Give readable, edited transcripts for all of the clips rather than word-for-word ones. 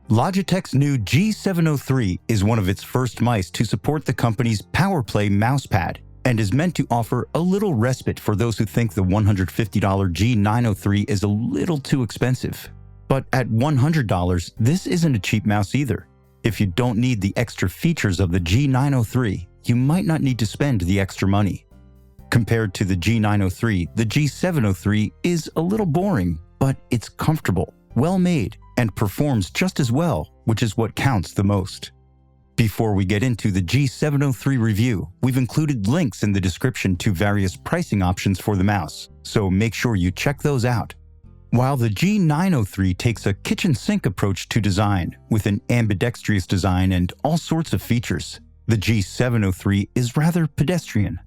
Logitech's new G703 is one of its first mice to support the company's PowerPlay mousepad and is meant to offer a little respite for those who think the $150 G903 is a little too expensive. But at $100, this isn't a cheap mouse either. If you don't need the extra features of the G903, you might not need to spend the extra money. Compared to the G903, the G703 is a little boring, but it's comfortable, well-made, and performs just as well, which is what counts the most. Before we get into the G703 review, we've included links in the description to various pricing options for the mouse, so make sure you check those out. While the G903 takes a kitchen sink approach to design, with an ambidextrous design and all sorts of features, the G703 is rather pedestrian.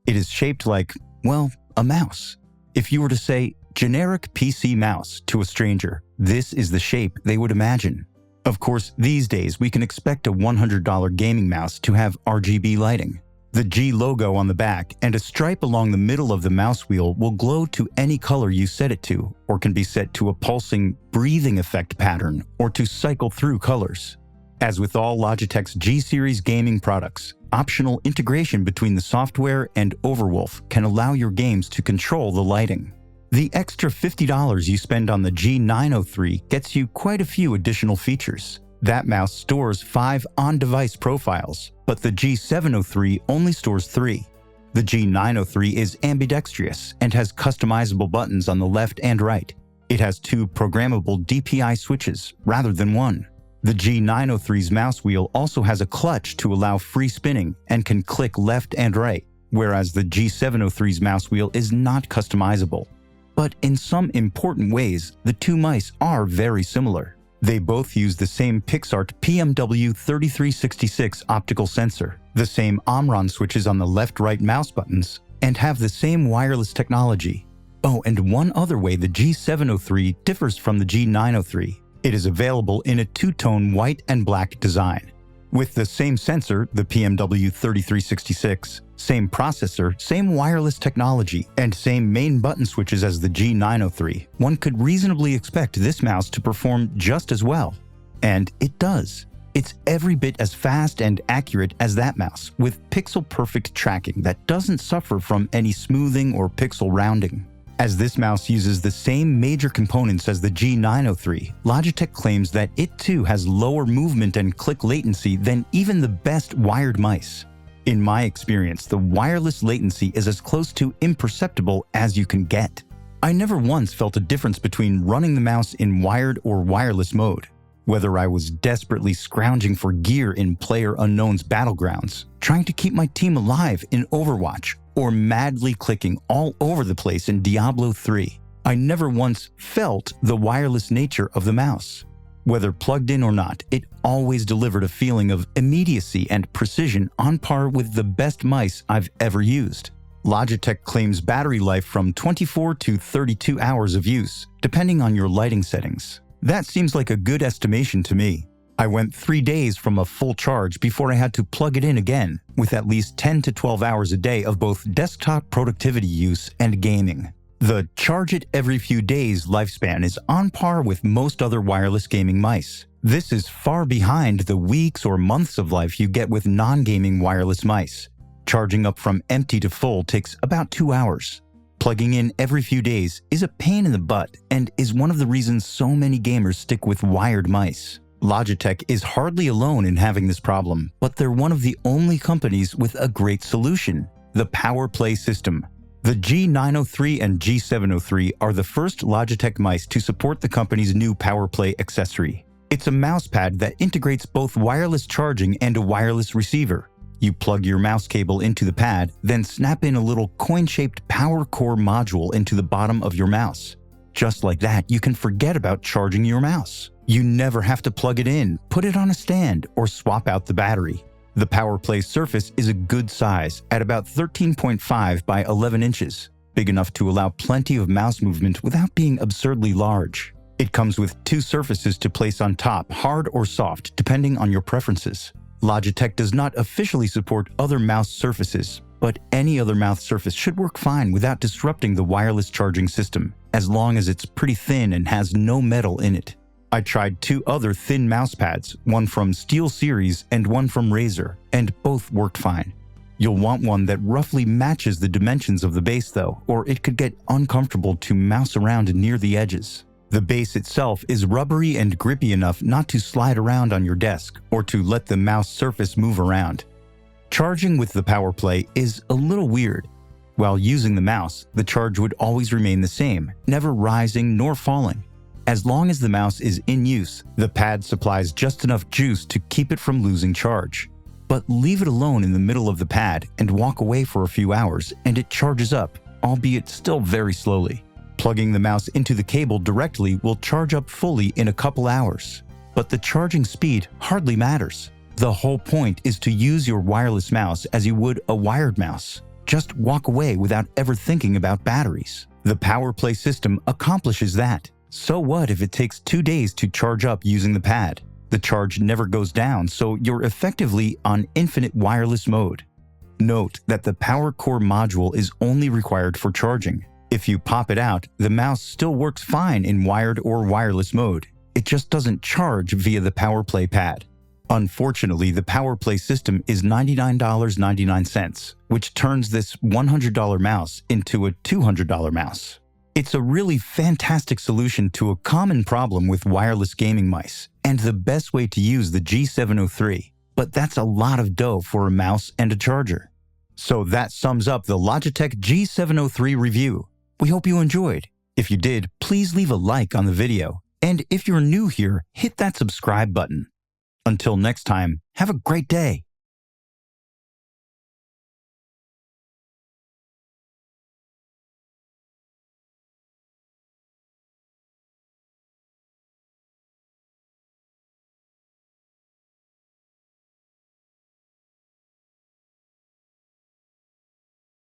It is shaped like, well, a mouse. If you were to say, generic PC mouse to a stranger, this is the shape they would imagine. Of course, these days we can expect a $100 gaming mouse to have RGB lighting. The G logo on the back and a stripe along the middle of the mouse wheel will glow to any color you set it to, or can be set to a pulsing, breathing effect pattern, or to cycle through colors. As with all Logitech's G-series gaming products, optional integration between the software and Overwolf can allow your games to control the lighting. The extra $50 you spend on the G903 gets you quite a few additional features. That mouse stores 5 on-device profiles, but the G703 only stores 3. The G903 is ambidextrous and has customizable buttons on the left and right. It has 2 programmable DPI switches rather than 1. The G903's mouse wheel also has a clutch to allow free spinning and can click left and right, whereas the G703's mouse wheel is not customizable. But in some important ways, the two mice are very similar. They both use the same PixArt PMW3366 optical sensor, the same Omron switches on the left-right mouse buttons, and have the same wireless technology. Oh, and one other way the G703 differs from the G903. It is available in a two-tone white and black design. With the same sensor, the PMW3366, same processor, same wireless technology, and same main button switches as the G903, one could reasonably expect this mouse to perform just as well. And it does. It's every bit as fast and accurate as that mouse, with pixel-perfect tracking that doesn't suffer from any smoothing or pixel rounding. As this mouse uses the same major components as the G903, Logitech claims that it too has lower movement and click latency than even the best wired mice. In my experience, the wireless latency is as close to imperceptible as you can get. I never once felt a difference between running the mouse in wired or wireless mode. Whether I was desperately scrounging for gear in PlayerUnknown's Battlegrounds, trying to keep my team alive in Overwatch, or madly clicking all over the place in Diablo 3, I never once felt the wireless nature of the mouse. Whether plugged in or not, it always delivered a feeling of immediacy and precision on par with the best mice I've ever used. Logitech claims battery life from 24 to 32 hours of use, depending on your lighting settings. That seems like a good estimation to me. I went 3 days from a full charge before I had to plug it in again, with at least 10 to 12 hours a day of both desktop productivity use and gaming. The charge it every few days lifespan is on par with most other wireless gaming mice. This is far behind the weeks or months of life you get with non-gaming wireless mice. Charging up from empty to full takes about 2 hours. Plugging in every few days is a pain in the butt and is one of the reasons so many gamers stick with wired mice. Logitech is hardly alone in having this problem, but they're one of the only companies with a great solution: the PowerPlay system. The G903 and G703 are the first Logitech mice to support the company's new PowerPlay accessory. It's a mousepad that integrates both wireless charging and a wireless receiver. You plug your mouse cable into the pad, then snap in a little coin-shaped power core module into the bottom of your mouse. Just like that, you can forget about charging your mouse. You never have to plug it in, put it on a stand, or swap out the battery. The PowerPlay surface is a good size, at about 13.5 by 11 inches, big enough to allow plenty of mouse movement without being absurdly large. It comes with 2 surfaces to place on top, hard or soft, depending on your preferences. Logitech does not officially support other mouse surfaces, but any other mouse surface should work fine without disrupting the wireless charging system, as long as it's pretty thin and has no metal in it. I tried two other thin mouse pads, one from SteelSeries and one from Razer, and both worked fine. You'll want one that roughly matches the dimensions of the base though, or it could get uncomfortable to mouse around near the edges. The base itself is rubbery and grippy enough not to slide around on your desk or to let the mouse surface move around. Charging with the PowerPlay is a little weird. While using the mouse, the charge would always remain the same, never rising nor falling. As long as the mouse is in use, the pad supplies just enough juice to keep it from losing charge. But leave it alone in the middle of the pad and walk away for a few hours and it charges up, albeit still very slowly. Plugging the mouse into the cable directly will charge up fully in a couple hours. But the charging speed hardly matters. The whole point is to use your wireless mouse as you would a wired mouse. Just walk away without ever thinking about batteries. The PowerPlay system accomplishes that. So what if it takes 2 days to charge up using the pad? The charge never goes down, so you're effectively on infinite wireless mode. Note that the power core module is only required for charging. If you pop it out, the mouse still works fine in wired or wireless mode. It just doesn't charge via the PowerPlay pad. Unfortunately, the PowerPlay system is $99.99, which turns this $100 mouse into a $200 mouse. It's a really fantastic solution to a common problem with wireless gaming mice, and the best way to use the G703. But that's a lot of dough for a mouse and a charger. So that sums up the Logitech G703 review. We hope you enjoyed. If you did, please leave a like on the video. And if you're new here, hit that subscribe button. Until next time, have a great day.